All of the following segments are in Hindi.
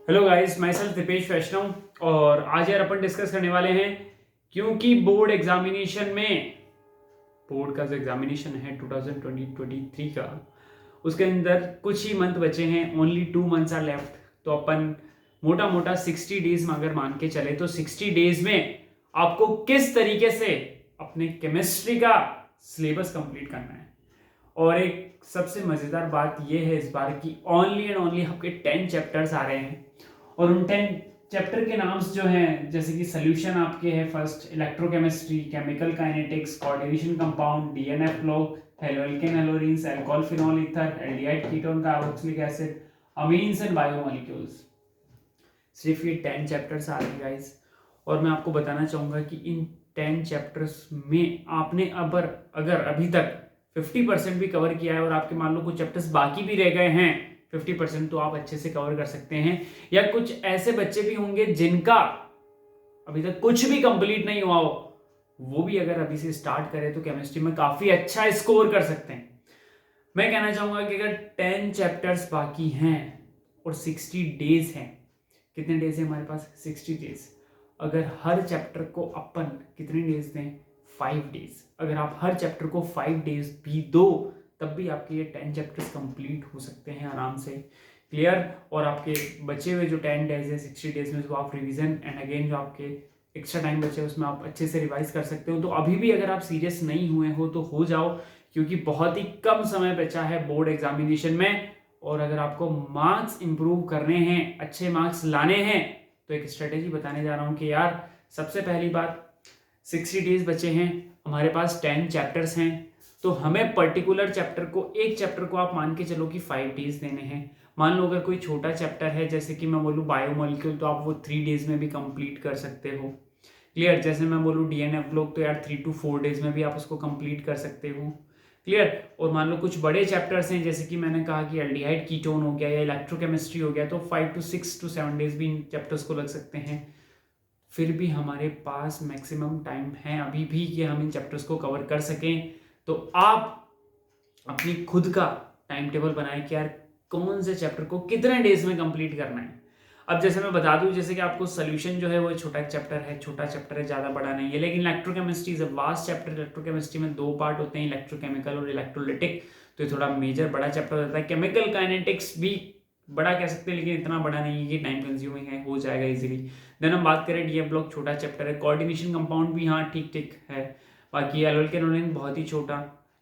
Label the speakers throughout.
Speaker 1: Hello guys, myself Deepesh Vaishnav. और आज यार अपन डिस्कस करने वाले हैं क्योंकि बोर्ड एग्जामिनेशन में बोर्ड का जो एग्जामिनेशन है 2023 का, उसके अंदर कुछ ही मंथ बचे हैं। Only 2 months are left. तो अपन मोटा मोटा 60 डेज में अगर मान के चले तो 60 डेज में आपको किस तरीके से अपने केमिस्ट्री का सिलेबस कंप्लीट करना है। और एक सबसे मजेदार बात यह है इस बार की ओनली एंड ओनली आपके 10 चैप्टर्स आ रहे हैं। और उन 10 चैप्टर के नाम्स जो हैं, जैसे कि सोल्यूशन आपके है first electrochemistry, chemical kinetics, coordination compound, d and f block, haloalkanes haloarenes, alcohol phenol ether, aldehyde ketone, carboxylic acid, amines and biomolecules. सिर्फ ये 10 चैप्टर्स आ रहे हैं गाइस। और मैं आपको बताना चाहूंगा कि इन 10 चैप्टर्स में आपने अगर अभी तक 50% भी कवर किया है और आपके मान लो कुछ चैप्टर्स बाकी भी रह गए हैं 50%, तो आप अच्छे से कवर कर सकते हैं। या कुछ ऐसे बच्चे भी होंगे जिनका अभी तक कुछ भी कंप्लीट नहीं हुआ हो, वो भी अगर अभी से स्टार्ट करें तो केमिस्ट्री में काफी अच्छा स्कोर कर सकते हैं। मैं कहना चाहूंगा कि अगर 10 चैप्टर्स बाकी हैं और 60 डेज हैं, कितने डेज है हमारे पास? 60 डेज। अगर हर चैप्टर को अपन कितने डेज दें? 5 डेज। अगर आप हर चैप्टर को 5 डेज भी दो, तब भी आपके ये 10 चैप्टर्स कंप्लीट हो सकते हैं आराम से। क्लियर? और आपके बचे हुए जो 10 डेज है 60 डेज में, उसको आप रिवीजन एंड अगेन जो आपके एक्स्ट्रा टाइम बचे उसमें आप अच्छे से रिवाइज कर सकते हो। तो अभी भी अगर आप सीरियस नहीं हुए हो तो हो जाओ, क्योंकि बहुत ही कम समय बचा है बोर्ड एग्जामिनेशन में। और अगर आपको मार्क्स इंप्रूव करने हैं, अच्छे मार्क्स लाने हैं, तो एक स्ट्रेटेजी बताने जा रहा हूं कि यार सबसे पहली बात, 60 डेज बचे हैं, हमारे पास 10 चैप्टर्स हैं, तो हमें पर्टिकुलर चैप्टर को, एक चैप्टर को आप मान के चलो कि 5 डेज देने हैं। मान लो अगर कोई छोटा चैप्टर है, जैसे कि मैं बोलूँ बायोमोलिक्यूल, तो आप वो 3 डेज में भी कंप्लीट कर सकते हो। क्लियर? जैसे मैं बोलूँ डीएनएफ लोग, तो यार 3 to 4 डेज में भी आप उसको कंप्लीट कर सकते हो। क्लियर? और मान लो कुछ बड़े चैप्टर्स हैं, जैसे कि मैंने कहा कि एल्डिहाइड कीटोन हो गया या इलेक्ट्रोकेमिस्ट्री हो गया, तो 5 to 6 to 7 डेज भी इन चैप्टर्स को लग सकते हैं। फिर भी हमारे पास मैक्सिमम टाइम है अभी भी कि हम इन चैप्टर्स को कवर कर सकें। तो आप अपनी खुद का टाइम टेबल बनाएं कि यार कौन से चैप्टर को कितने डेज में कंप्लीट करना है। अब जैसे मैं बता दूं, जैसे कि आपको सोल्यूशन जो है वो छोटा चैप्टर है, ज़्यादा बड़ा नहीं है, लेकिन electrochemistry is a vast chapter. Electrochemistry में 2 पार्ट होते हैं, इलेक्ट्रोकेमिकल और इलेक्ट्रोलिटिक। तो ये थोड़ा मेजर बड़ा चैप्टर होता है। केमिकल काइनेटिक्स भी बड़ा कह सकते हैं, लेकिन इतना बड़ा नहीं है कि टाइम कंज्यूमिंग है, हो जाएगा इजीली। देन हम बात करें डीएफ ब्लॉक, छोटा चैप्टर है। कोऑर्डिनेशन कंपाउंड भी हाँ ठीक ठीक है। बाकी एल्केनोलिन बहुत ही छोटा।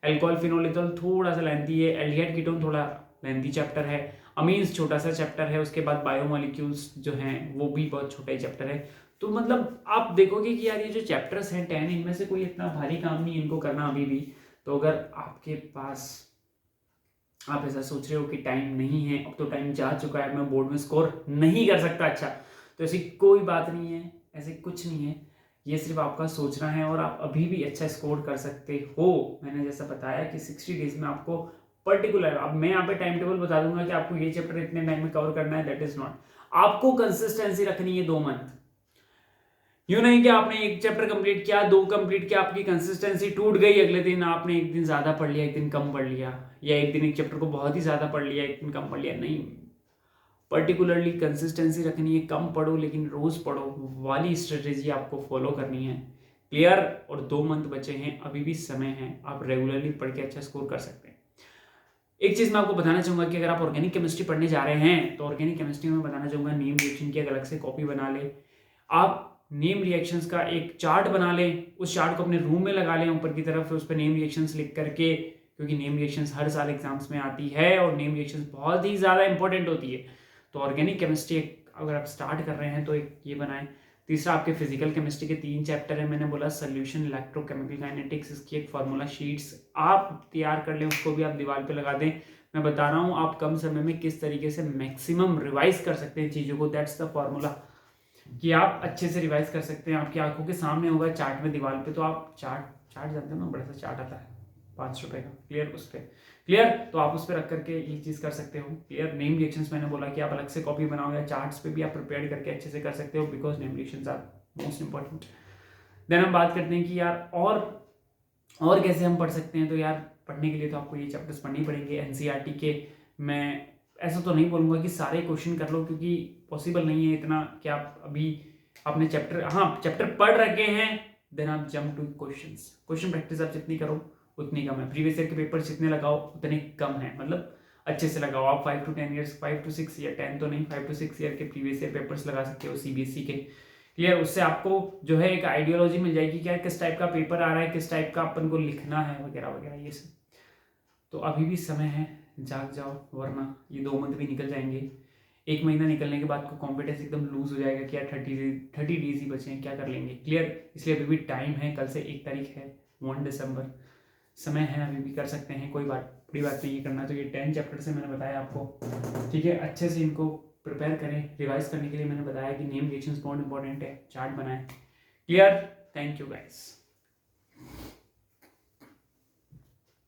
Speaker 1: अल्कोहल फिनोलिथोल थोड़ा सा लेंथी है। एल्डिहाइड कीटोन थोड़ा लेंथी चैप्टर है। अमीन्स छोटा सा चैप्टर है। उसके बाद बायोमोलिक्यूल्स जो हैं वो भी बहुत छोटा ही चैप्टर है। तो मतलब आप देखोगे कि यार ये जो चैप्टर्स हैं 10, इनमें से कोई इतना भारी काम नहीं इनको करना अभी भी। तो अगर आपके पास, आप ऐसा सोच रहे हो कि टाइम नहीं है, अब तो टाइम जा चुका है, मैं बोर्ड में स्कोर नहीं कर सकता, अच्छा, तो ऐसी कोई बात नहीं है, ऐसे कुछ नहीं है। ये सिर्फ आपका सोचना है और आप अभी भी अच्छा स्कोर कर सकते हो। मैंने जैसा बताया कि 60 डेज में आपको पर्टिकुलर, अब मैं यहाँ पे टाइम टेबल बता दूंगा कि आपको ये चैप्टर इतने टाइम में कवर करना है, दैट इज नॉट। आपको कंसिस्टेंसी रखनी है 2 मंथ। यूं नहीं कि आपने एक चैप्टर कंप्लीट किया, 2 कंप्लीट किया, आपकी कंसिस्टेंसी टूट गई, अगले दिन आपने एक दिन ज्यादा पढ़ लिया, एक दिन कम पढ़ लिया, या एक दिन एक चैप्टर को बहुत ही ज्यादा पढ़ लिया, एक दिन कम पढ़ लिया, नहीं। पर्टिकुलरली कंसिस्टेंसी रखनी है, कम पढ़ो लेकिन रोज पढ़ो वाली स्ट्रेटेजी आपको फॉलो करनी है। क्लियर? और 2 मंथ बचे हैं, अभी भी समय है, आप रेगुलरली पढ़ के अच्छा स्कोर कर सकते हैं। एक चीज मैं आपको बताना चाहूंगा कि अगर आप ऑर्गेनिक केमिस्ट्री पढ़ने जा रहे हैं, तो ऑर्गेनिक केमिस्ट्री में बताना चाहूंगा नेम रिएक्शन की एक अलग से कॉपी बना ले। आप नेम रिएक्शंस का एक चार्ट बना लें, उस चार्ट को अपने रूम में लगा लें ऊपर की तरफ, उस पर नेम रिएक्शंस लिख करके, क्योंकि नेम रिएक्शंस हर साल एग्जाम्स में आती है और नेम रिएक्शंस बहुत ही ज़्यादा इंपॉर्टेंट होती है। तो ऑर्गेनिक केमिस्ट्री अगर आप स्टार्ट कर रहे हैं तो एक ये बनाएं। तीसरा, आपके फिजिकल केमिस्ट्री के 3 चैप्टर है, मैंने बोला सोल्यूशन, इलेक्ट्रोकेमिकल काइनेटिक्स, इसकी एक फार्मूला शीट्स आप तैयार कर लें, उसको भी आप दीवार पे लगा दें। मैं बता रहा हूँ आप कम समय में किस तरीके से मैक्सिमम रिवाइज कर सकते हैं चीज़ों को, दैट्स द फॉर्मूला, कि आप अच्छे से रिवाइज कर सकते हैं। आपकी आंखों के सामने होगा चार्ट में दीवार पे, तो आप चार्ट जानते हो ना, बड़ा सा चार्ट आता है 5 रुपए का, क्लियर, उस पर क्लियर, तो आप उस पर रख करके ये चीज कर सकते हो। क्लियर? नेम रिएक्शंस मैंने बोला कि आप अलग से कॉपी बनाओ या चार्ट्स पे भी आप प्रिपेयर करके अच्छे से कर सकते हो, because name reactions are most important. Then हम बात करते हैं कि यार और कैसे हम पढ़ सकते हैं। तो यार पढ़ने के लिए तो आपको ये चैप्टर्स पढ़ने ही पड़ेंगे एनसीईआरटी के। मैं ऐसा तो नहीं बोलूँगा कि सारे क्वेश्चन कर लो, क्योंकि पॉसिबल नहीं है इतना कि आप अभी आपने चैप्टर पढ़ रखे हैं, देन आप जंप टू क्वेश्चन प्रैक्टिस आप जितनी करो उतनी कम है। प्रीवियस ईयर के पेपर जितने लगाओ उतने कम है, मतलब अच्छे से लगाओ आप 5 to 10 ईयर्स, 5 to 6 ईयर, 10 तो नहीं, 5 to 6 ईयर के प्रीवियस ईयर पेपर्स लगा सकते हो सीबीएसई के। क्लियर, उससे आपको जो है एक आइडियोलॉजी मिल जाएगी क्या किस टाइप का पेपर आ रहा है, किस टाइप का अपन को लिखना है वगैरह वगैरह ये सब। तो अभी भी समय है, जाग जाओ, वरना ये 2 मंथ भी निकल जाएंगे। 1 महीना निकलने के बाद को कॉन्फिडेंस एकदम लूज हो जाएगा कि यार 30 डेज ही बचे हैं, क्या कर लेंगे। क्लियर, इसलिए अभी भी टाइम है, कल से 1 तारीख है, 1 दिसंबर, समय है, अभी भी कर सकते हैं, कोई बड़ी बात नहीं है करना। तो ये 10 चैप्टर से मैंने बताया आपको, ठीक है, अच्छे से इनको प्रिपेयर करें। रिवाइज करने के लिए मैंने बताया कि नेम रिएक्शंस बहुत इंपॉर्टेंट है, चार्ट बनाएं। Clear, thank you guys.